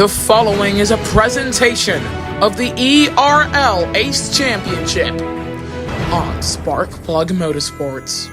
The following is a presentation of the ERL Ace Championship on Sparkplug Motorsports.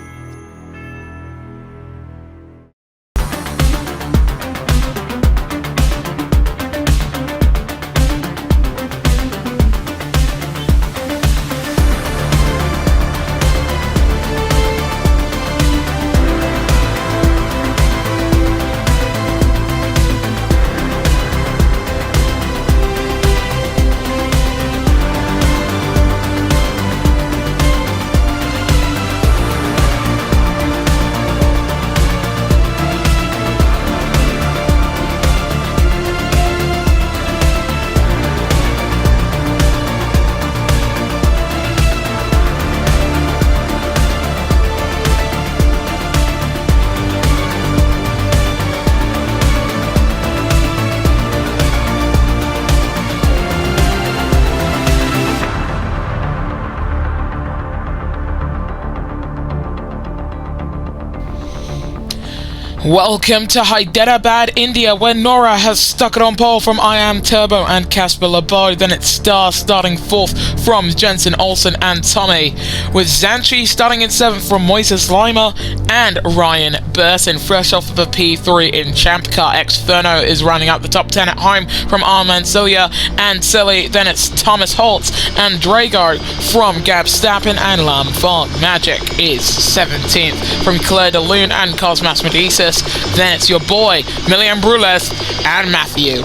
Welcome to Hyderabad, India, where Nora has stuck it on pole from I Am Turbo and Casper Lebo. Then it's Star starting 4th from Jensen Olsen and Tommy, with Zanchi starting in 7th from Moises Lima and Ryan Burton, fresh off of a P3 in Champ Car. Exferno is running up the top 10 at home from Armand Cilia and Silly. Then it's Thomas Holtz and Drago from Gab Stappen and Lamfont. Magic is 17th from Claire de Lune and Cosmas Medicis. Then it's your boy, Milian Brules and Matthew.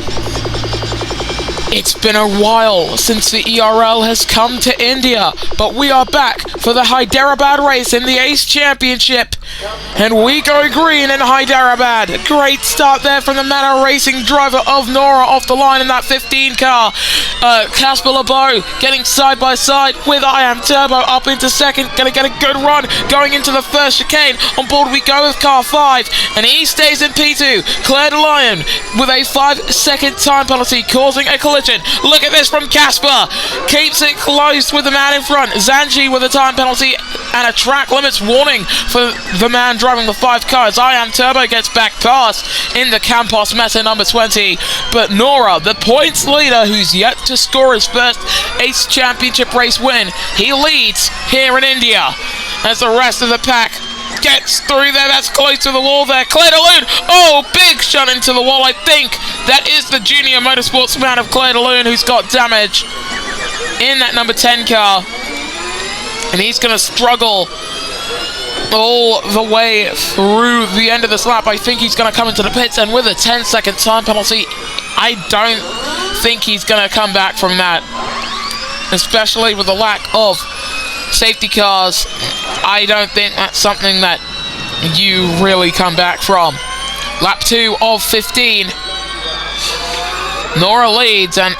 It's been a while since the ERL has come to India, but we are back for the Hyderabad race in the Ace Championship. And we go green in Hyderabad. Great start there from the Manor Racing driver of Nora off the line in that 15 car. Casper Lebo getting side by side with I Am Turbo up into second. Gonna get a good run going into the first chicane. On board we go with car 5, and he stays in P2. Claire de Lion with a 5-second time penalty causing a collision. Look at this from Casper. Keeps it close with the man in front. Zanchi with a time penalty and a track limits warning for the man driving the 5 cars. I Am Turbo gets back past in the Campos Meta number 20. But Nora, the points leader who's yet to score his first Ace Championship race win, he leads here in India as the rest of the pack gets through there. That's close to the wall there. Claire de Lune, oh, big shot into the wall. I think that is the junior motorsports man of Claire de Lune who's got damage in that number 10 car, and he's going to struggle all the way through the end of this lap. I think he's going to come into the pits, and with a 10-second time penalty, I don't think he's going to come back from that, especially with the lack of safety cars. I don't think that's something that you really come back from. Lap 2 of 15. Nora leads, and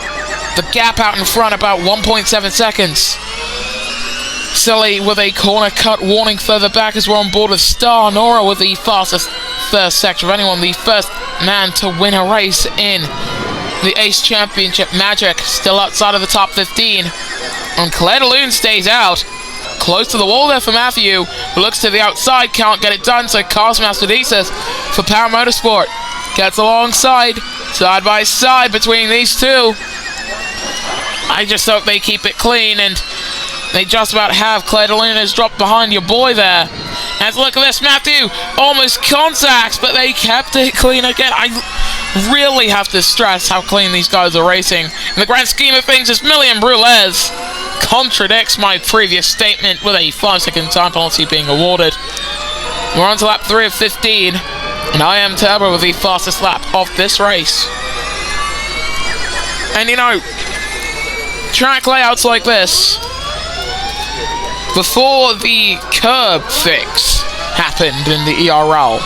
the gap out in front about 1.7 seconds. Silly with a corner cut warning further back as we're on board with Star. Nora with the fastest first sector of anyone, the first man to win a race in the Ace Championship. Magic still outside of the top 15, and Claire de Lune stays out. Close to the wall there for Matthew, who looks to the outside, can't get it done, so Cosmas Medicis for Power Motorsport gets alongside, side by side between these two. I just hope they keep it clean, and they just about have. Claire de Lune has dropped behind your boy there. And look at this, Matthew almost contacts, but they kept it clean again. I really have to stress how clean these guys are racing. In the grand scheme of things, it's Milian Brules contradicts my previous statement with a 5-second time penalty being awarded. We're on to lap 3 of 15, and I Am Turbo with the fastest lap of this race. And you know, track layouts like this, before the curb fix happened in the ERL,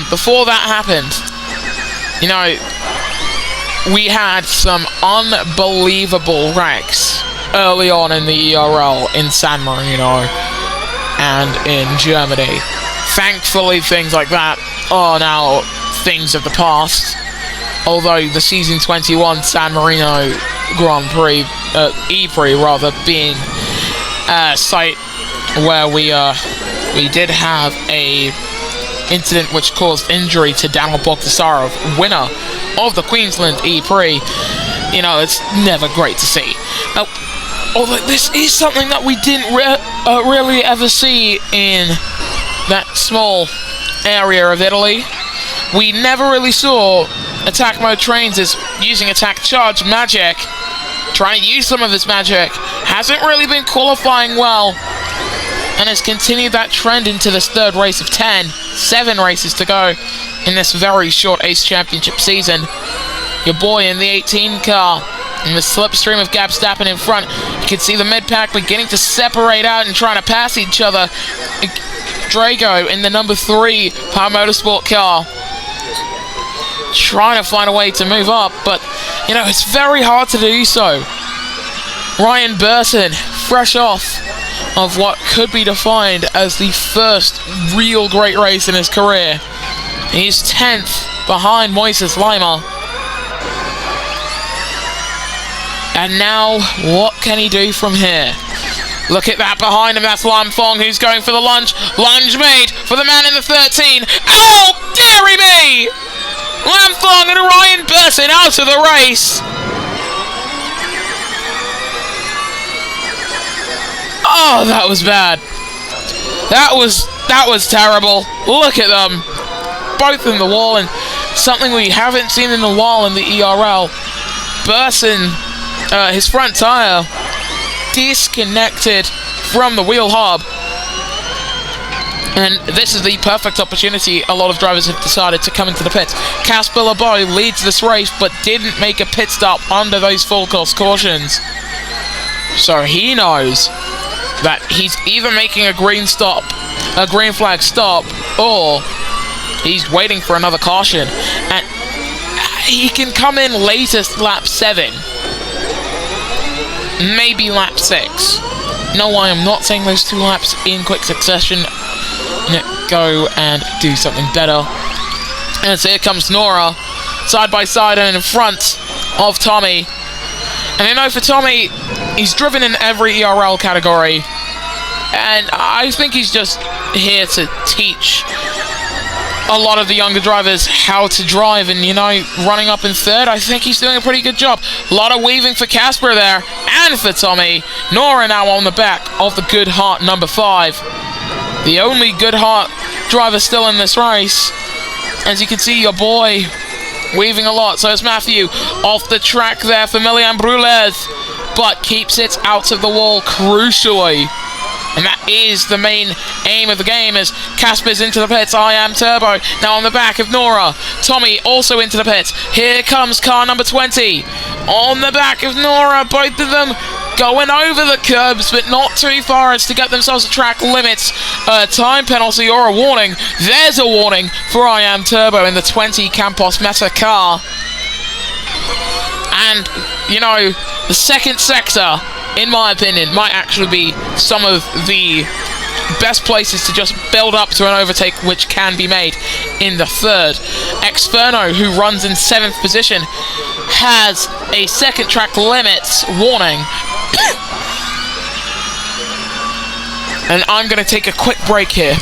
before that happened, you know, we had some unbelievable wrecks early on in the ERL in San Marino and in Germany. Thankfully, things like that are now things of the past. Although the season 21 San Marino Grand Prix, E-Prix rather, being a site where we did have a incident which caused injury to Daniel Bogdasarov, winner of the Queensland E-Prix. You know, it's never great to see. Although this is something that we didn't really ever see in that small area of Italy. We never really saw attack mode trains as using attack charge magic, trying to use some of his magic. Hasn't really been qualifying well, and has continued that trend into this third race of 10. 7 races to go in this very short Ace Championship season. Your boy in the 18 car, in the slipstream of Gab Stappen in front. You can see the mid-pack beginning to separate out and trying to pass each other. Drago in the number 3 Power Motorsport car, trying to find a way to move up, but, you know, it's very hard to do so. Ryan Burton, fresh off of what could be defined as the first real great race in his career. He's 10th behind Moises Lima. And now, what can he do from here? Look at that behind him, that's Lam Fong who's going for the lunge. Lunge made for the man in the 13. Oh, dearie me! Lam Fong and Ryan Burton out of the race. Oh, that was bad. That was terrible. Look at them. Both in the wall, and something we haven't seen in a while in the ERL. Burton, his front tyre disconnected from the wheel hub. And this is the perfect opportunity. A lot of drivers have decided to come into the pits. Casper LeBoy leads this race, but didn't make a pit stop under those full course cautions. So he knows that he's either making a green flag stop, or he's waiting for another caution. And he can come in latest lap 7. Maybe lap 6. No, I am not saying those 2 laps in quick succession. Go and do something better. And so here comes Nora, side by side and in front of Tommy. And you know, for Tommy, he's driven in every ERL category, and I think he's just here to teach a lot of the younger drivers how to drive. And, you know, running up in 3rd, I think he's doing a pretty good job. A lot of weaving for Casper there, and for Tommy. Nora now on the back of the Good Heart number 5. The only Good Heart driver still in this race. As you can see, your boy weaving a lot. So is Matthew off the track there for Milian Brulez, but keeps it out of the wall crucially. And that is the main aim of the game, as Casper's into the pits. I Am Turbo now on the back of Nora. Tommy also into the pits. Here comes car number 20 on the back of Nora. Both of them going over the curbs, but not too far as to get themselves a track limits, time penalty or a warning. There's a warning for I Am Turbo in the 20 Campos Meta car. And, you know, the second sector, in my opinion, might actually be some of the best places to just build up to an overtake, which can be made in the 3rd. Exferno, who runs in 7th position, has a second track limits warning. And I'm going to take a quick break here.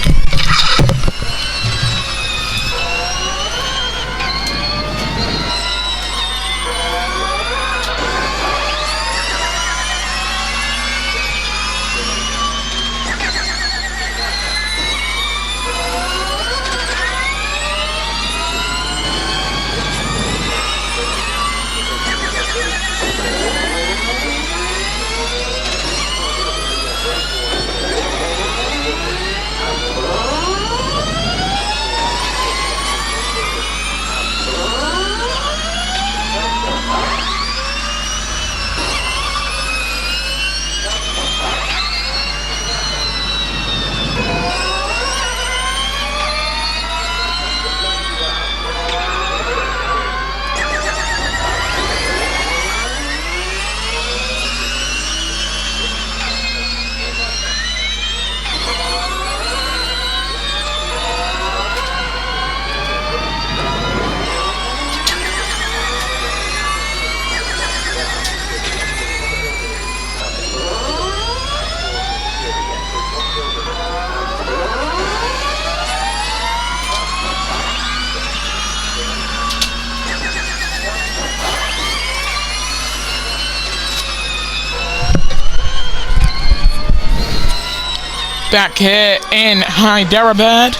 back here in Hyderabad,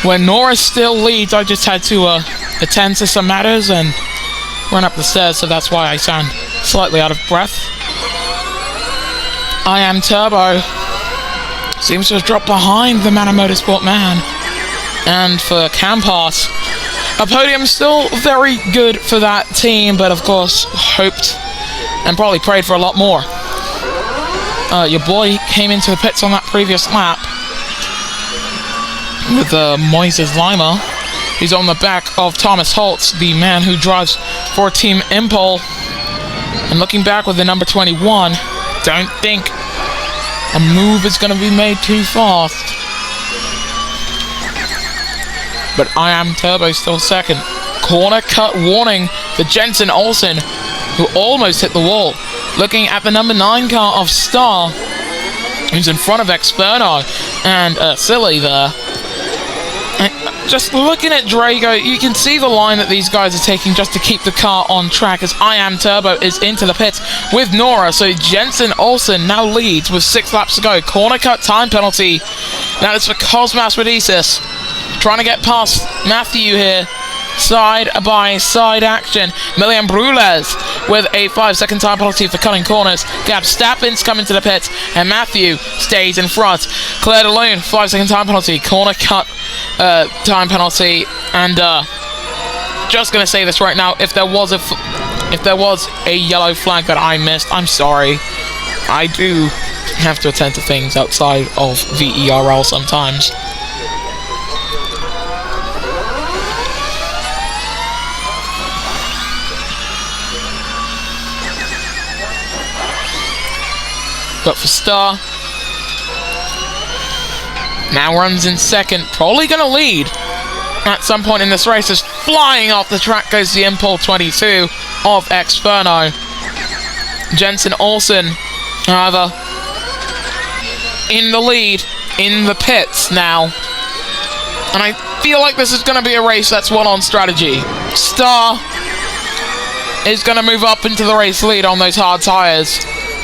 where Nora still leads. I just had to attend to some matters and run up the stairs, so that's why I sound slightly out of breath. I Am Turbo seems to have dropped behind the Mana Motorsport man. And for Campos, a podium still very good for that team, but of course hoped and probably prayed for a lot more. Your boy came into the pits on that previous lap with Moises Lima. He's on the back of Thomas Holtz, the man who drives for Team Impol. And looking back with the number 21, don't think a move is going to be made too fast. But I Am Turbo still second. Corner cut warning for Jensen Olsen, who almost hit the wall. Looking at the number 9 car of Star, who's in front of Experno and Silly there. And just looking at Drago, you can see the line that these guys are taking just to keep the car on track, as I Am Turbo is into the pits with Nora. So Jensen Olsen now leads with 6 laps to go. Corner cut time penalty. That is for Cosmas Rodicis. Trying to get past Matthew here. Side by side action. Milian Brules with a 5-second time penalty for cutting corners. Gab Stappin's coming to the pits, and Matthew stays in front. Claire DeLune, 5-second time penalty. Corner cut time penalty. And just gonna say this right now: if there was a yellow flag that I missed, I'm sorry. I do have to attend to things outside of the ERL sometimes. But for Star, now runs in second, probably going to lead at some point in this race, as flying off the track goes the Impol 22 of Experno. Jensen Olsen, however, in the lead, in the pits now. And I feel like this is going to be a race that's won on strategy. Star is going to move up into the race lead on those hard tyres.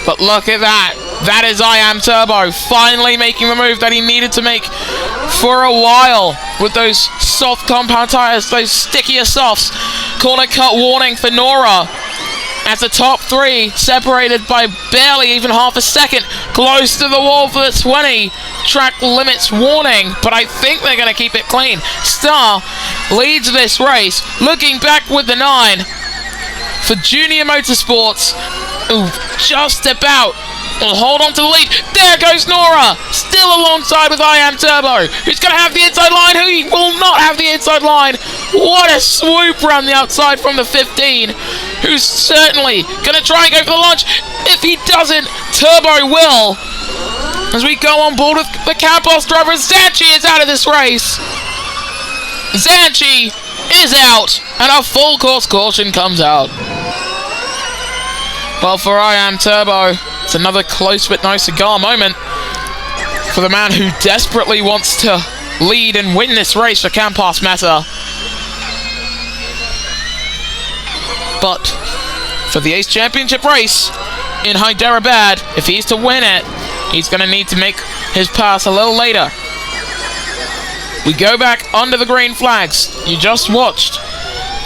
But look at that. That is I Am Turbo finally making the move that he needed to make for a while with those soft compound tyres, those stickier softs. Corner cut warning for Nora as the top 3 separated by barely even half a second. Close to the wall for the 20. Track limits warning, but I think they're going to keep it clean. Star leads this race, looking back with the 9 for Junior Motorsports. Ooh, just about. Will hold on to the lead. There goes Nora, still alongside with I Am Turbo, who's going to have the inside line, who will not have the inside line. What a swoop around the outside from the 15, who's certainly going to try and go for the launch. If he doesn't, Turbo will. As we go on board with the Campos driver, Zanchi is out of this race. Zanchi is out, and a full course caution comes out. Well, for I Am Turbo, it's another close but no cigar moment for the man who desperately wants to lead and win this race for Campos Meta. But for the Ace Championship race in Hyderabad, if he's to win it, he's going to need to make his pass a little later. We go back under the green flags. You just watched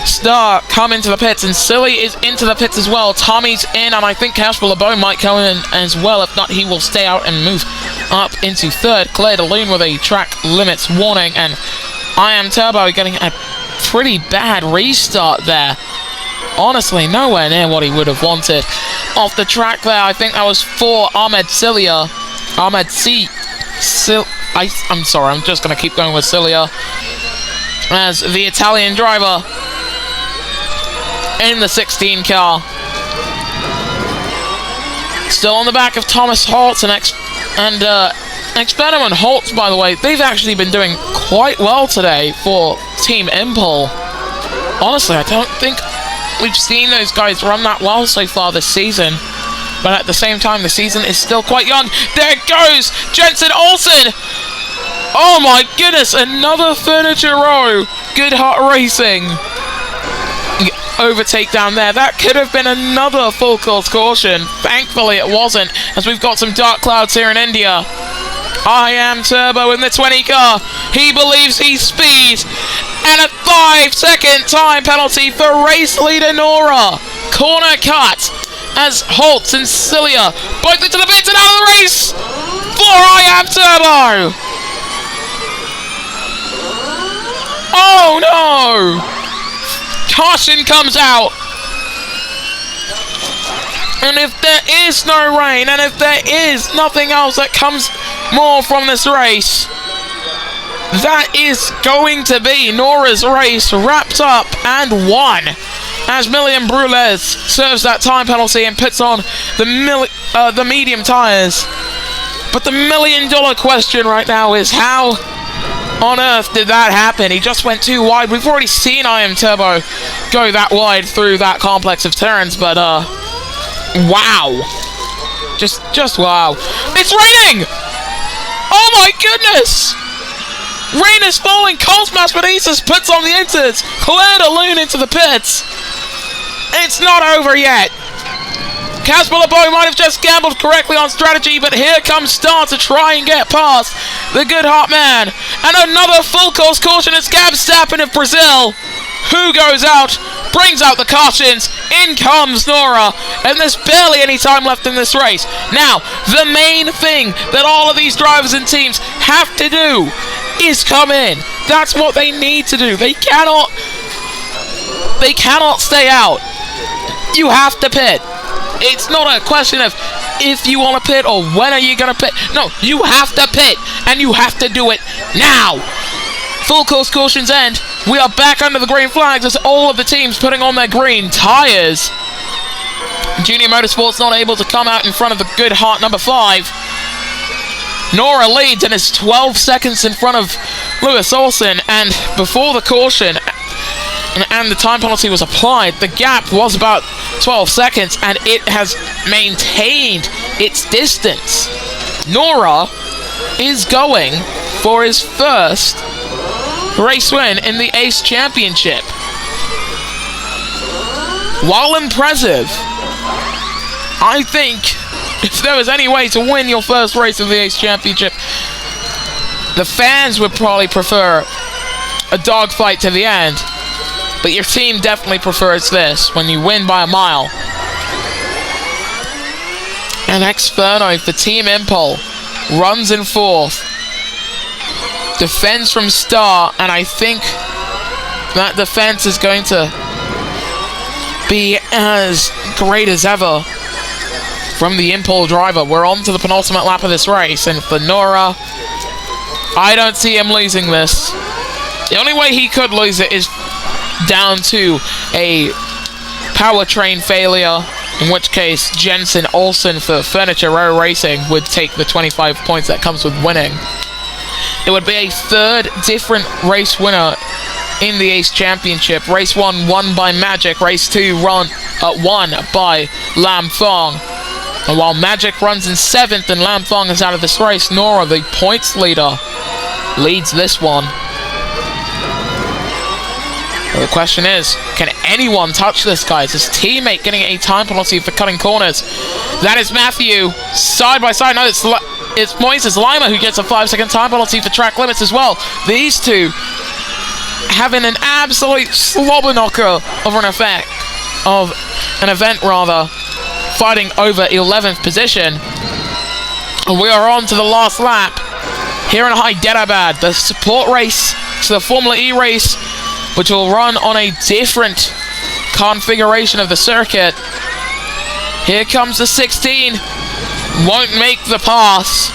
Star come into the pits, and Silly is into the pits as well. Tommy's in, and I think Casper LeBeau might come in as well. If not, he will stay out and move up into third. Claire DeLune with a track limits warning, and I Am Turbo getting a pretty bad restart there. Honestly, nowhere near what he would have wanted. Off the track there, I think that was for Ahmed Cilia. Ahmed I'm sorry, I'm just going to keep going with Cilia as the Italian driver in the 16 car. Still on the back of Thomas Holtz and Experiment Holtz, by the way, they've actually been doing quite well today for Team Impol. Honestly, I don't think we've seen those guys run that well so far this season. But at the same time, the season is still quite young. There it goes! Jensen Olsen! Oh my goodness, another furniture row! Good Heart Racing. overtake down there. That could have been another full course caution. Thankfully it wasn't, as we've got some dark clouds here in India. I Am Turbo in the 20 car. He believes he's speed. And a 5-second time penalty for race leader Nora. Corner cut as Holtz and Cilia both into the pits and out of the race for I Am Turbo. Oh no! Caution comes out. And if there is no rain, and if there is nothing else that comes more from this race, that is going to be Nora's race wrapped up and won, as Million Brules serves that time penalty and puts on the medium tyres. But the $1,000,000 question right now is, how on earth did that happen? He just went too wide. We've already seen I Am Turbo go that wide through that complex of turns, but wow. Just wow. It's raining! Oh my goodness! Rain is falling. Cosmas Benitez puts on the inters. Claire de Lune into the pits. It's not over yet. Casper LeBeau might have just gambled correctly on strategy, but here comes Star to try and get past the good heart man. And another full course caution. It's Gab Stappen of Brazil who goes out, brings out the cautions. In comes Nora, and there's barely any time left in this race. Now, the main thing that all of these drivers and teams have to do is come in. That's what they need to do. They cannot stay out. You have to pit. It's not a question of if you want to pit or when are you going to pit. No, you have to pit, and you have to do it now. Full course cautions end. We are back under the green flags as all of the teams putting on their green tyres. Junior Motorsports not able to come out in front of the good heart number 5. Nora leads and is 12 seconds in front of Lewis Olsen, and before the caution and the time penalty was applied, the gap was about 12 seconds, and it has maintained its distance. Nora is going for his first race win in the Ace Championship. While impressive, I think if there was any way to win your first race of the Ace Championship, the fans would probably prefer a dogfight to the end. But your team definitely prefers this, when you win by a mile. And Exferno for Team Impol runs in 4th. Defends from Star, and I think that defense is going to be as great as ever from the Impol driver. We're on to the penultimate lap of this race, and for Nora, I don't see him losing this. The only way he could lose it is down to a powertrain failure, in which case Jensen Olsen for Furniture Row Racing would take the 25 points that comes with winning. It would be a third different race winner in the Ace Championship. Race 1 won by Magic, Race 2 won by Lam Thong. And while Magic runs in 7th and Lam Thong is out of this race, Nora, the points leader, leads this one. The question is, can anyone touch this guy? It's his teammate getting a time penalty for cutting corners. That is Matthew, side by side. No, it's Moises Lima who gets a 5-second time penalty for track limits as well. These two having an absolute slobber knocker of an event, fighting over 11th position. And we are on to the last lap here in Hyderabad, the support race to the Formula E race, which will run on a different configuration of the circuit. Here comes the 16. Won't make the pass.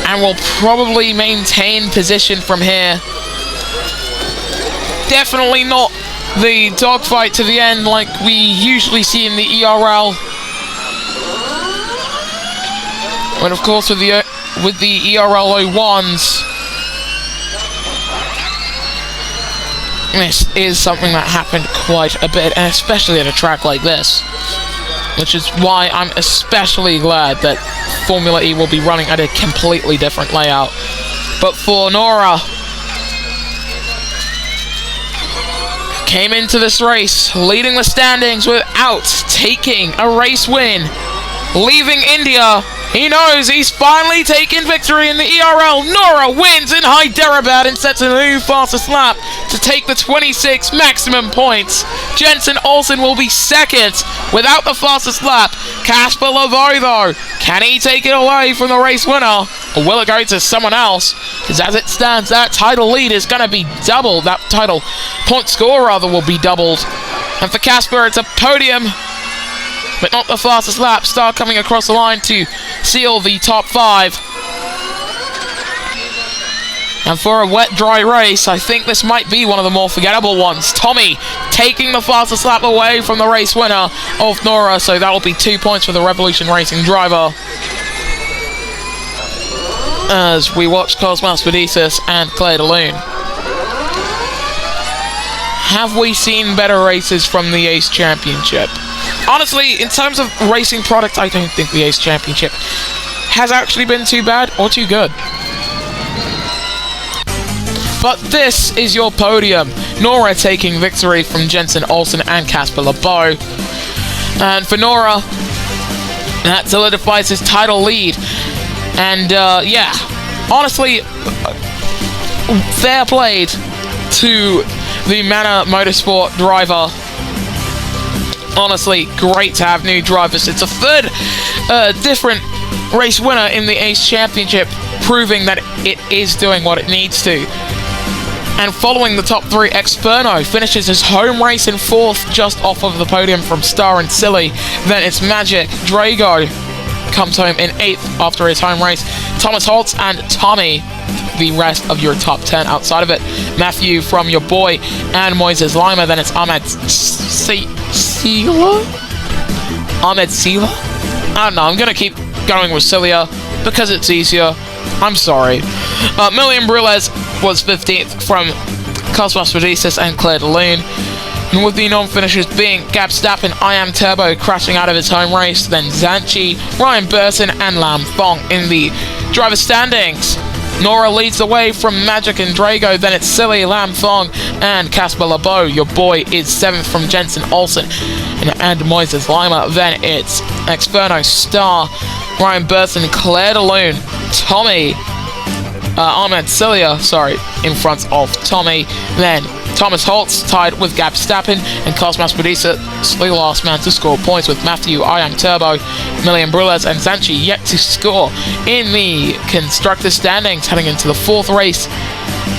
And will probably maintain position from here. Definitely not the dogfight to the end like we usually see in the ERL. And of course with the ERL 01s, this is something that happened quite a bit, and especially at a track like this, which is why I'm especially glad that Formula E will be running at a completely different layout. But for Nora, came into this race leading the standings without taking a race win. Leaving India, he knows he's finally taken victory in the ERL. Nora wins in Hyderabad and sets a new fastest lap to take the 26 maximum points. Jensen Olsen will be second without the fastest lap. Casper Lavoie, though, can he take it away from the race winner? Or will it go to someone else? Because as it stands, that title lead is going to be doubled. That title point score, rather, will be doubled. And for Casper, it's a podium, but not the fastest lap. Star coming across the line to seal the top 5. And for a wet, dry race, I think this might be one of the more forgettable ones. Tommy taking the fastest lap away from the race winner of Nora, so that will be 2 points for the Revolution Racing driver. As we watch Cosmas Padisis and Claire DeLune. Have we seen better races from the Ace Championship? Honestly, in terms of racing product, I don't think the Ace Championship has actually been too bad or too good. But this is your podium. Nora taking victory from Jensen Olsen and Casper Lavoie. And for Nora, that solidifies his title lead. And yeah, honestly, fair played to the Manor Motorsport driver. Honestly, great to have new drivers. It's a third different race winner in the Ace Championship, proving that it is doing what it needs to. And following the top 3, Exferno finishes his home race in 4th, just off of the podium from Star and Silly. Then it's Magic Drago comes home in 8th after his home race. Thomas Holtz and Tommy, the rest of your top 10 outside of it. Matthew from your boy and Moises Lima. Then it's Ahmed Sila? Ahmed Sila? I don't know, I'm gonna keep going with Cilia because it's easier. I'm sorry. Million Brules was 15th from Cosmos Rodicis and Claire DeLune. And with the non-finishers being Gab Stappen, I Am Turbo crashing out of his home race, then Zanchi, Ryan Burson and Lam Fong in the driver standings. Nora leads the way from Magic and Drago, then it's Silly, Lam Fong and Casper Lavoie. Your boy is 7th from Jensen Olsen and Moises Lima. Then it's Exferno, Star, Ryan Burson, Claire DeLune, Tommy, Ahmed Cilia, in front of Tommy. Then Thomas Holtz tied with Gab Stappen, and Cosmas Padisis, the last man to score points with Matthew, I Am Turbo, Million Brules and Zanchi yet to score in the constructor standings. Heading into the 4th race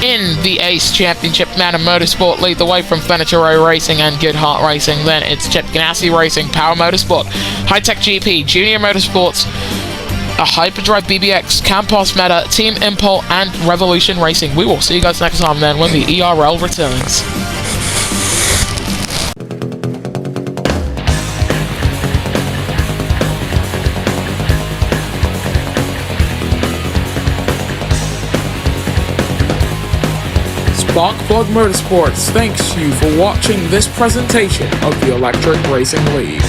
in the Ace Championship, Manor Motorsport lead the way from Fenituro Racing and Good Heart Racing. Then it's Chet Ganassi Racing, Power Motorsport, High Tech GP, Junior Motorsports, a Hyperdrive BBX, Campos Meta, Team Impol, and Revolution Racing. We will see you guys next time then when the ERL returns. Sparkplug Motorsports thanks you for watching this presentation of the Electric Racing League.